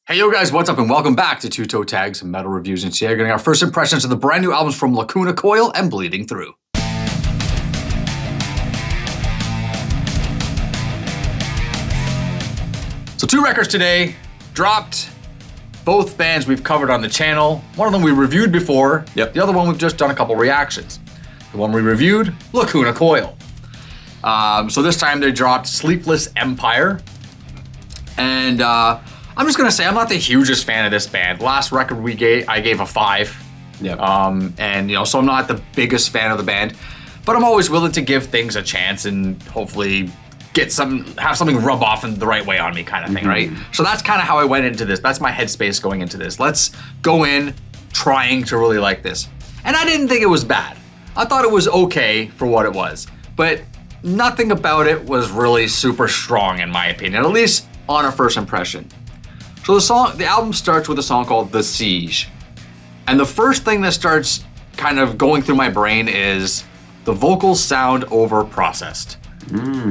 Hey yo guys, what's up and welcome back to Toe Tags Metal Reviews, and today we're getting our first impressions of the brand new albums from Lacuna Coil and Bleeding Through. So 2 records today, dropped. Both bands we've covered on the channel. One of them we reviewed before, The other one we've just done a couple reactions. The one we reviewed, Lacuna Coil. So this time they dropped Sleepless Empire, and I'm just gonna say I'm not the hugest fan of this band. Last record I gave a 5. And so I'm not the biggest fan of the band, but I'm always willing to give things a chance and hopefully have something rub off in the right way on me, kind of thing, right? So that's kind of how I went into this. That's my headspace going into this. Let's go in trying to really like this. And I didn't think it was bad. I thought it was okay for what it was, but nothing about it was really super strong in my opinion, at least on a first impression. So the album starts with a song called The Siege. And the first thing that starts kind of going through my brain is the vocals sound over-processed.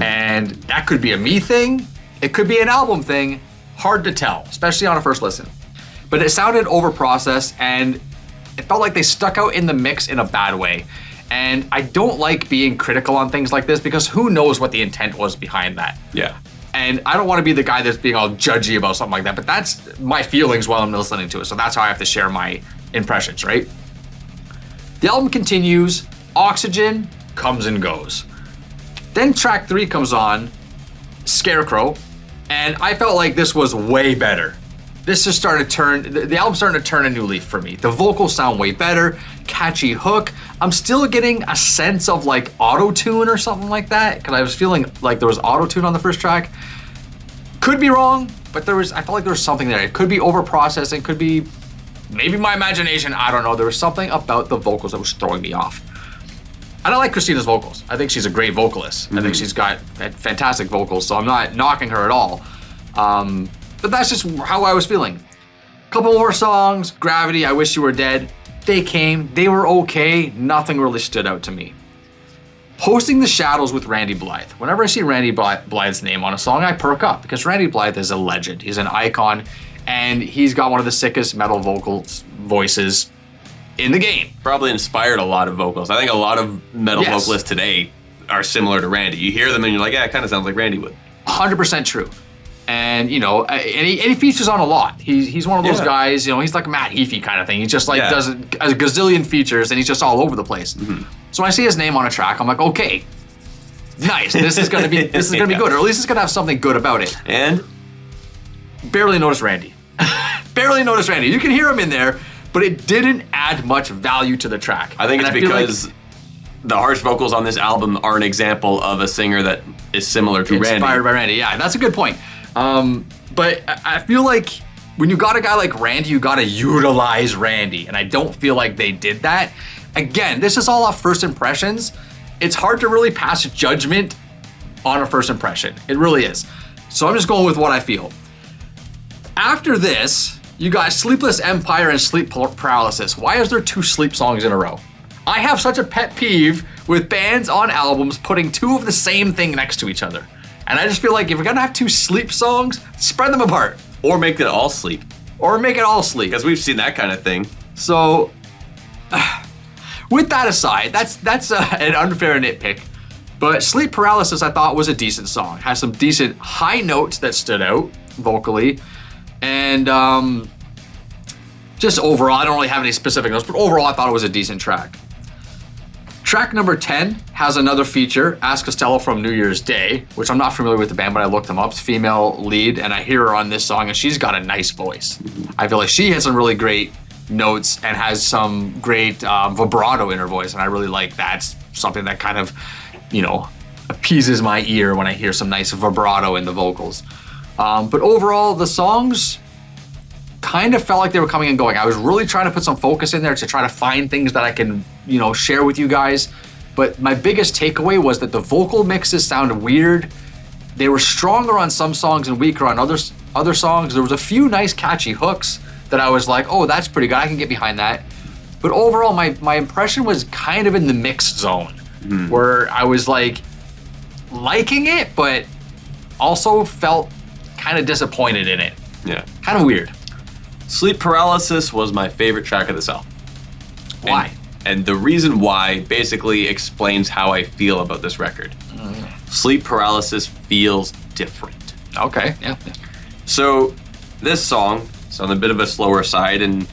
And that could be a me thing, it could be an album thing, hard to tell, especially on a first listen. But it sounded over-processed and it felt like they stuck out in the mix in a bad way. And I don't like being critical on things like this because who knows what the intent was behind that. And I don't want to be the guy that's being all judgy about something like that, but that's my feelings while I'm listening to it. So that's how I have to share my impressions, right? The album continues, Oxygen comes and goes. Then track 3 comes on, Scarecrow, and I felt like this was way better. This is starting to turn, the album's starting to turn a new leaf for me. The vocals sound way better, catchy hook. I'm still getting a sense of like auto-tune or something like that, because I was feeling like there was auto-tune on the first track. Could be wrong, but I felt like there was something there. It could be over-processing, could be maybe my imagination, I don't know. There was something about the vocals that was throwing me off. And I like Christina's vocals. I think she's a great vocalist. I think she's got fantastic vocals, so I'm not knocking her at all. But that's just how I was feeling. Couple more songs, Gravity, I Wish You Were Dead. They came, they were okay, nothing really stood out to me. Hosting the Shadows with Randy Blythe. Whenever I see Randy Blythe's name on a song, I perk up because Randy Blythe is a legend. He's an icon, and he's got one of the sickest metal voices in the game. Probably inspired a lot of vocals. I think a lot of metal vocalists today are similar to Randy. You hear them and you're like, yeah, it kind of sounds like Randy would. 100% true. And and he features on a lot. He's one of those guys, he's like a Matt Heafy kind of thing. He just does a gazillion features and he's just all over the place. So when I see his name on a track, I'm like, okay, nice. This is gonna be good, or at least it's gonna have something good about it. And barely noticed Randy. Barely noticed Randy. You can hear him in there, but it didn't add much value to the track. I think it's because the harsh vocals on this album are an example of a singer that is similar to Randy. Inspired by Randy, yeah, that's a good point. But I feel like when you got a guy like Randy, you gotta utilize Randy, and I don't feel like they did that. Again, this is all off first impressions. It's hard to really pass judgment on a first impression. It really is. So I'm just going with what I feel. After this, you got Sleepless Empire and Sleep Paralysis. Why is there 2 sleep songs in a row? I have such a pet peeve with bands on albums putting 2 of the same thing next to each other. And I just feel like if you're gonna have 2 sleep songs, spread them apart. Or make it all sleep. Because we've seen that kind of thing. So, with that aside, that's an unfair nitpick. But Sleep Paralysis I thought was a decent song. Has some decent high notes that stood out vocally. And just overall, I don't really have any specific notes, but overall I thought it was a decent track. Track number 10 has another feature, Ask Costello from New Year's Day, which I'm not familiar with the band, but I looked them up. It's female lead, and I hear her on this song, and she's got a nice voice. I feel like she has some really great notes and has some great vibrato in her voice, and I really like that. It's something that kind of, appeases my ear when I hear some nice vibrato in the vocals. But overall, the songs kind of felt like they were coming and going. I was really trying to put some focus in there to try to find things that I can, share with you guys. But my biggest takeaway was that the vocal mixes sounded weird. They were stronger on some songs and weaker on other songs. There was a few nice catchy hooks that I was like, oh, that's pretty good. I can get behind that. But overall, my impression was kind of in the mixed zone, where I was like liking it, but also felt kind of disappointed in it. Yeah. Kind of weird. Sleep Paralysis was my favorite track of this album. Why? And the reason why basically explains how I feel about this record. Sleep Paralysis feels different. Okay, yeah. So this song is on a bit of a slower side and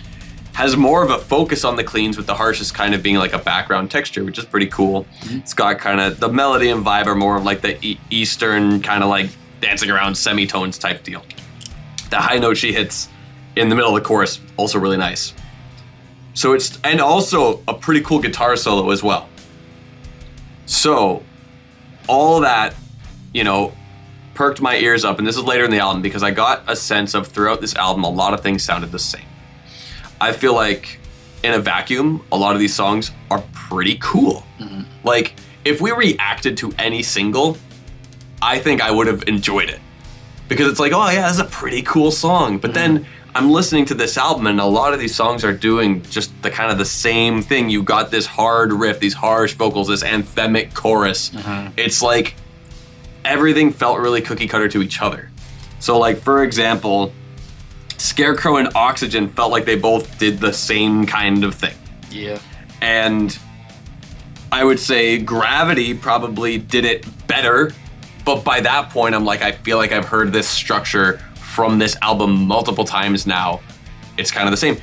has more of a focus on the cleans, with the harshest kind of being like a background texture, which is pretty cool. It's got kind of the melody and vibe are more of like the Eastern kind of like dancing around semitones type deal. The high note she hits in the middle of the chorus, also really nice. So it's, and also a pretty cool guitar solo as well. So all that, you know, perked my ears up, and this is later in the album because I got a sense of throughout this album, a lot of things sounded the same. I feel like in a vacuum, a lot of these songs are pretty cool. Like, if we reacted to any single, I think I would have enjoyed it. Because it's like, oh yeah, that's a pretty cool song. But then I'm listening to this album and a lot of these songs are doing just the kind of the same thing. You got this hard riff, these harsh vocals, this anthemic chorus. It's like everything felt really cookie cutter to each other. So like, for example, Scarecrow and Oxygen felt like they both did the same kind of thing. Yeah. And I would say Gravity probably did it better, but by that point I'm like, I feel like I've heard this structure from this album multiple times now. It's kind of the same.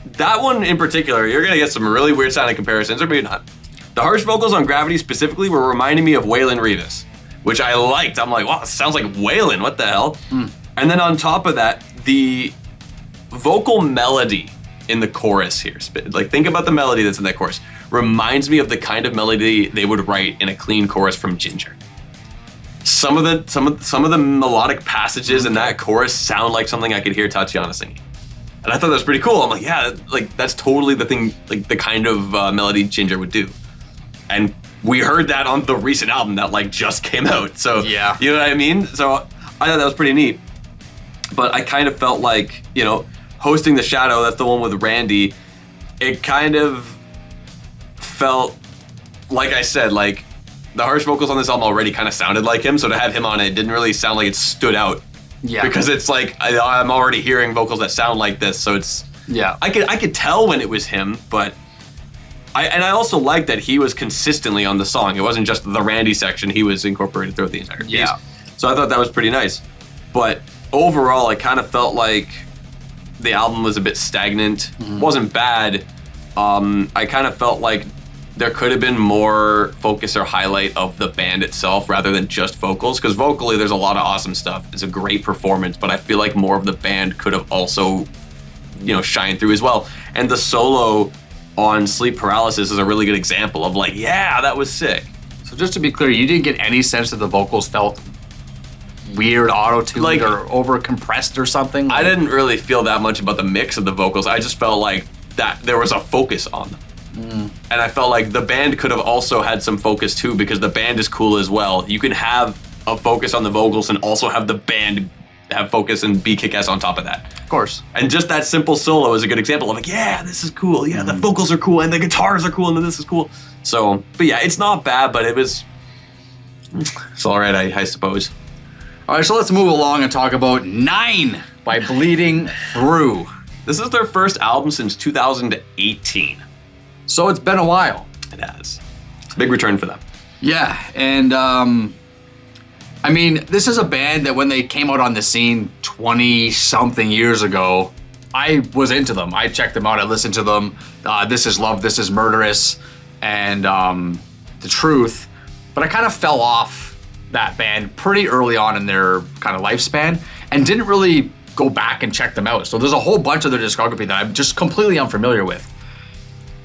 That one in particular, you're gonna get some really weird sounding comparisons, or maybe not. The harsh vocals on Gravity specifically were reminding me of Waylon Rivas, which I liked. I'm like, wow, it sounds like Waylon, what the hell? And then on top of that, the vocal melody in the chorus here, like think about the melody that's in that chorus, reminds me of the kind of melody they would write in a clean chorus from Ginger. Some of the melodic passages in that chorus sound like something I could hear Tatiana singing. And I thought that was pretty cool. I'm like, yeah, like that's totally the thing, like the kind of melody Ginger would do. And we heard that on the recent album that like just came out. So yeah, you know what I mean? So I thought that was pretty neat. But I kind of felt like, you know, Hosting the Shadow, that's the one with Randy, it kind of felt, like I said, like the harsh vocals on this album already kind of sounded like him, so to have him on it didn't really sound like it stood out. Yeah. Because it's like, I'm already hearing vocals that sound like this, so it's, yeah. I could tell when it was him, but I also liked that he was consistently on the song. It wasn't just the Randy section, he was incorporated throughout the entire piece. Yeah. So I thought that was pretty nice. But overall, I kind of felt like the album was a bit stagnant. Wasn't bad. I kind of felt like there could have been more focus or highlight of the band itself rather than just vocals, because vocally there's a lot of awesome stuff. It's a great performance, but I feel like more of the band could have also, you know, shined through as well. And the solo on Sleep Paralysis is a really good example of like, yeah, that was sick. So just to be clear, you didn't get any sense that the vocals felt weird, auto-tuned, like, or over-compressed or something? I didn't really feel that much about the mix of the vocals. I just felt like that there was a focus on them. And I felt like the band could have also had some focus too, because the band is cool as well. You can have a focus on the vocals and also have the band have focus and be kick-ass on top of that. Of course. And just that simple solo is a good example of like, yeah, this is cool. Yeah, the vocals are cool and the guitars are cool and this is cool. So, but yeah, it's not bad, but it's all right, I suppose. All right, so let's move along and talk about 9 by Bleeding Through. This is their first album since 2018. So it's been a while. It has. It's a big return for them. Yeah, and I mean, this is a band that when they came out on the scene 20-something years ago, I was into them. I checked them out, I listened to them. This Is Love, This Is Murderous, and The Truth. But I kind of fell off that band pretty early on in their kind of lifespan and didn't really go back and check them out. So there's a whole bunch of their discography that I'm just completely unfamiliar with.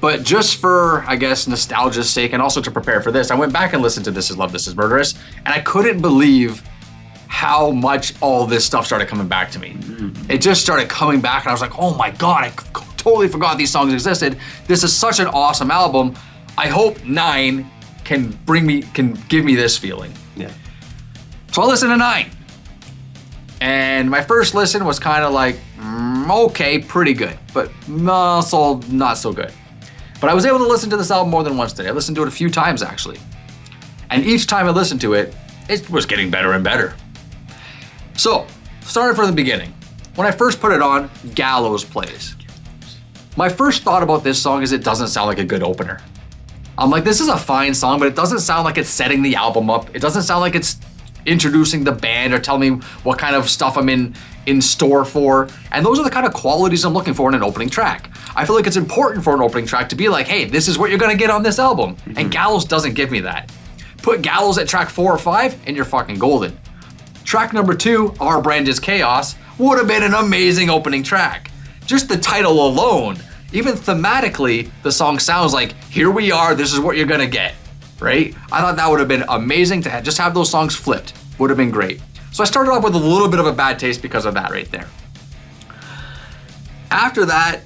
But just for, I guess, nostalgia's sake and also to prepare for this, I went back and listened to This Is Love, This Is Murderous, and I couldn't believe how much all this stuff started coming back to me. It just started coming back and I was like, oh my God, I totally forgot these songs existed. This is such an awesome album. I hope 9 can give me this feeling. Yeah. So I listened to 9. And my first listen was kind of like, okay, pretty good, but also not so good. But I was able to listen to this album more than once today. I listened to it a few times actually. And each time I listened to it, it was getting better and better. So, starting from the beginning, when I first put it on, Gallows plays. My first thought about this song is it doesn't sound like a good opener. I'm like, this is a fine song, but it doesn't sound like it's setting the album up. It doesn't sound like it's introducing the band or telling me what kind of stuff I'm in store for. And those are the kind of qualities I'm looking for in an opening track. I feel like it's important for an opening track to be like, hey, this is what you're gonna get on this album. And Gallows doesn't give me that. Put Gallows at track 4 or 5 and you're fucking golden. Track number 2, Our Brand is Chaos, would have been an amazing opening track. Just the title alone, even thematically, the song sounds like, here we are, this is what you're gonna get, right? I thought that would have been amazing to just have those songs flipped. Would have been great. So I started off with a little bit of a bad taste because of that right there. After that,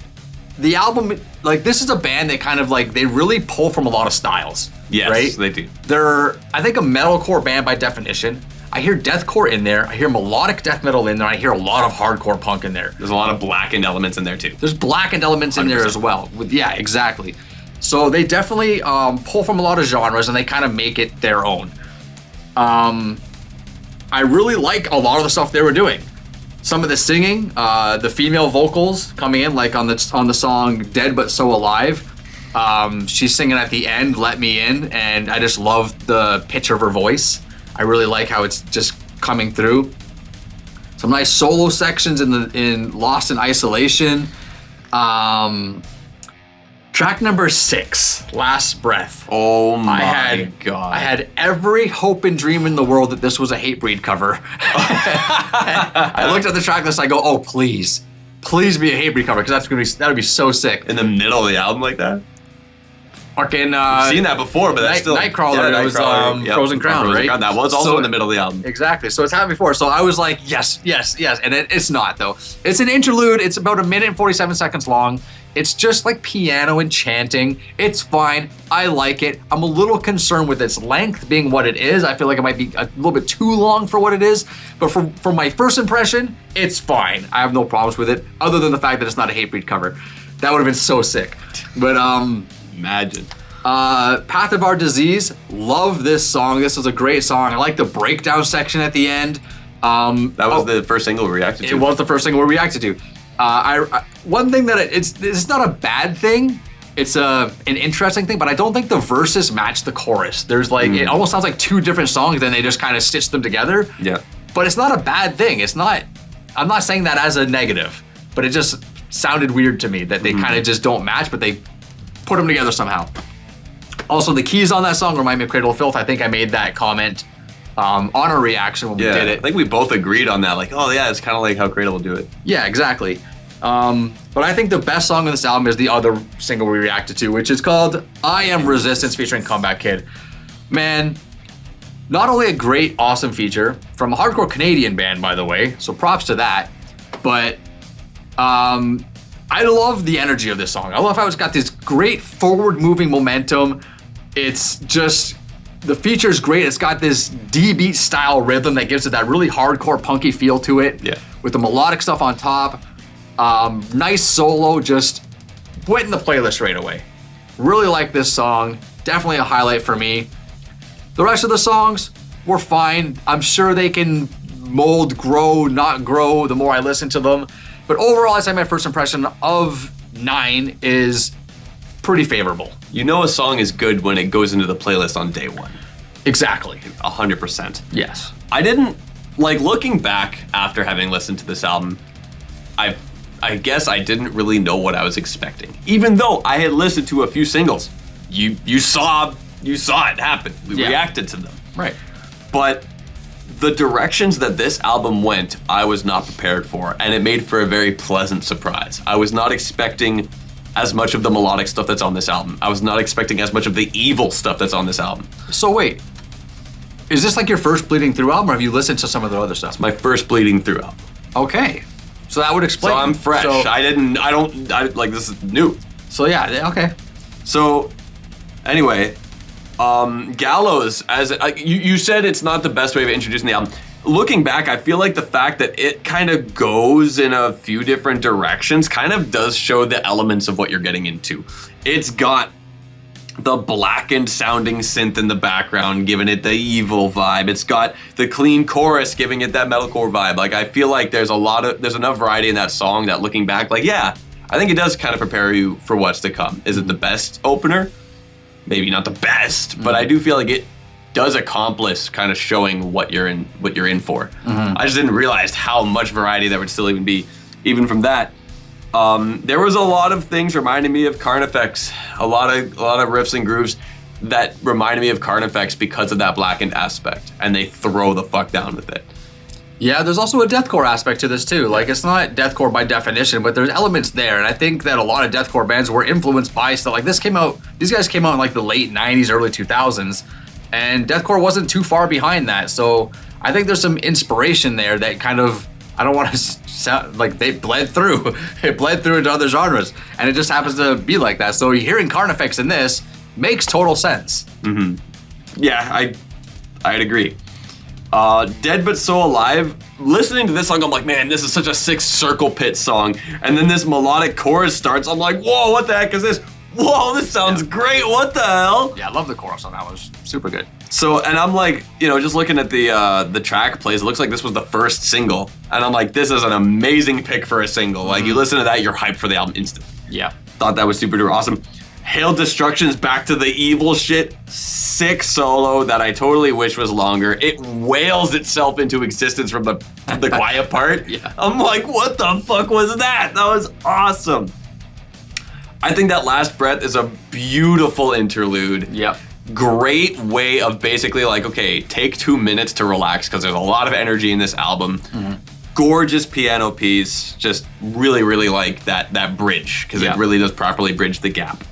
the album, like, this is a band that kind of like, they really pull from a lot of styles. Yes, right? they do. They're, I think, a metalcore band by definition. I hear deathcore in there. I hear melodic death metal in there. I hear a lot of hardcore punk in there. There's a lot of blackened elements in there too. There's blackened elements in there as well. Yeah, exactly. So they definitely pull from a lot of genres and they kind of make it their own. I really like a lot of the stuff they were doing. Some of the singing, the female vocals coming in, like on the song "Dead But So Alive." She's singing at the end, "Let Me In," and I just love the pitch of her voice. I really like how it's just coming through. Some nice solo sections in Lost in Isolation. Track number 6, Last Breath. Oh my God. I had every hope and dream in the world that this was a Hatebreed cover. I looked at the track list, I go, oh, please be a Hatebreed cover, because that would be so sick. In the middle of the album like that? Fucking, I've seen that before, but that's still... Nightcrawler, that was Frozen Crown, right? Crown. That was also in the middle of the album. Exactly, so it's happened before. So I was like, yes, and it's not, though. It's an interlude, it's about 1 minute and 47 seconds long. It's just like piano and chanting. It's fine, I like it. I'm a little concerned with its length being what it is. I feel like it might be a little bit too long for what it is, but for my first impression, it's fine. I have no problems with it, other than the fact that it's not a Hatebreed cover. That would have been so sick. But, imagine. Path of Our Disease, love this song. This is a great song. I like the breakdown section at the end. That was the first single we reacted to. It was the first single we reacted to. One thing that it's not a bad thing. It's an interesting thing, but I don't think the verses match the chorus. There's like, it almost sounds like 2 different songs, then they just kind of stitch them together. Yeah. But it's not a bad thing. I'm not saying that as a negative, but it just sounded weird to me that they kind of just don't match, but they put them together somehow. Also, the keys on that song remind me of Cradle of Filth. I think I made that comment on a reaction when we did it. I think we both agreed on that. Like, oh yeah, it's kind of like how Cradle will do it. Yeah, exactly. But I think the best song on this album is the other single we reacted to, which is called I Am Resistance featuring Comeback Kid. Man, not only a great, awesome feature from a hardcore Canadian band, by the way, so props to that, but I love the energy of this song. I love how it's got this great forward-moving momentum. It's just, the feature's great. It's got this D-beat style rhythm that gives it that really hardcore punky feel to it. Yeah. With the melodic stuff on top. Nice solo, just went in the playlist right away. Really like this song. Definitely a highlight for me. The rest of the songs were fine. I'm sure they can mold, grow, not grow the more I listen to them. But overall, I'd say my first impression of 9 is pretty favorable. You know a song is good when it goes into the playlist on day 1. Exactly. 100%. Yes. I didn't, like, looking back after having listened to this album, I guess I didn't really know what I was expecting. Even though I had listened to a few singles. You saw it happen. We reacted to them. Right. But the directions that this album went, I was not prepared for, and it made for a very pleasant surprise. I was not expecting as much of the melodic stuff that's on this album. I was not expecting as much of the evil stuff that's on this album. So wait, is this like your first Bleeding Through album, or have you listened to some of the other stuff? It's my first Bleeding Through album. Okay, so that would explain. So I'm fresh. This is new. So yeah, okay. So anyway, Gallows, as you said, it's not the best way of introducing the album. Looking back, I feel like the fact that it kind of goes in a few different directions kind of does show the elements of what you're getting into. It's got the blackened sounding synth in the background, giving it the evil vibe. It's got the clean chorus, giving it that metalcore vibe. Like, I feel like there's enough variety in that song that looking back, like, yeah, I think it does kind of prepare you for what's to come. Is it the best opener? Maybe not the best, but I do feel like it does accomplish kind of showing what you're in for. I just didn't realize how much variety there would still even be, even from that. There was a lot of things reminding me of Carnifex, a lot of riffs and grooves that reminded me of Carnifex because of that blackened aspect, and they throw the fuck down with it. Yeah, there's also a deathcore aspect to this too. Like, it's not deathcore by definition, but there's elements there, and I think that a lot of deathcore bands were influenced by stuff like this. These guys came out in like the late 90s, early 2000s, and deathcore wasn't too far behind that. So I think there's some inspiration there that kind of, I don't want to sound like they bled through. It bled through into other genres, and it just happens to be like that. So hearing Carnifex in this makes total sense. Yeah, I'd agree. Dead But So Alive, listening to this song, I'm like, man, this is such a sick Circle Pit song. And then this melodic chorus starts, I'm like, whoa, what the heck is this? Whoa, this sounds great, what the hell? Yeah, I love the chorus on that one, it was super good. So, and I'm like, you know, just looking at the track plays, it looks like this was the first single. And I'm like, this is an amazing pick for a single. Like, you listen to that, you're hyped for the album instantly. Yeah. Thought that was super duper awesome. Hail Destruction's Back to the Evil shit. Sick solo that I totally wish was longer. It wails itself into existence from the quiet part. Yeah. I'm like, what the fuck was that? That was awesome. I think that Last Breath is a beautiful interlude. Yep. Great way of basically like, okay, take 2 minutes to relax because there's a lot of energy in this album. Gorgeous piano piece. Just really, really like that bridge because it really does properly bridge the gap.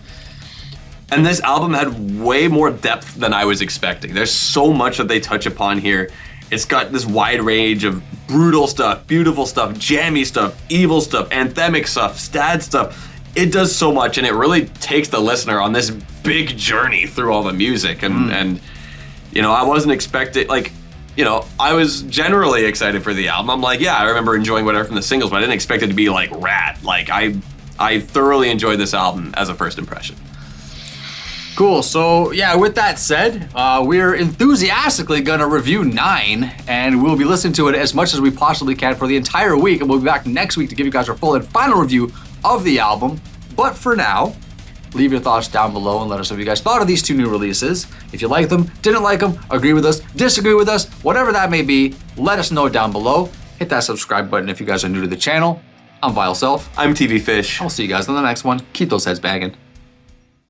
And this album had way more depth than I was expecting. There's so much that they touch upon here. It's got this wide range of brutal stuff, beautiful stuff, jammy stuff, evil stuff, anthemic stuff, stad stuff. It does so much, and it really takes the listener on this big journey through all the music. And you know, I wasn't expecting, like, you know, I was generally excited for the album. I'm like, yeah, I remember enjoying whatever from the singles, but I didn't expect it to be like rad. Like, I thoroughly enjoyed this album as a first impression. Cool. So yeah, with that said, we're enthusiastically gonna review 9, and we'll be listening to it as much as we possibly can for the entire week, and we'll be back next week to give you guys our full and final review of the album. But for now, leave your thoughts down below and let us know what you guys thought of these 2 new releases. If you like them, didn't like them, agree with us, disagree with us, whatever that may be, let us know down below. Hit that subscribe button if you guys are new to the channel. I'm Vile Self. I'm TV Fish. I'll see you guys on the next one. Keep those heads bagging.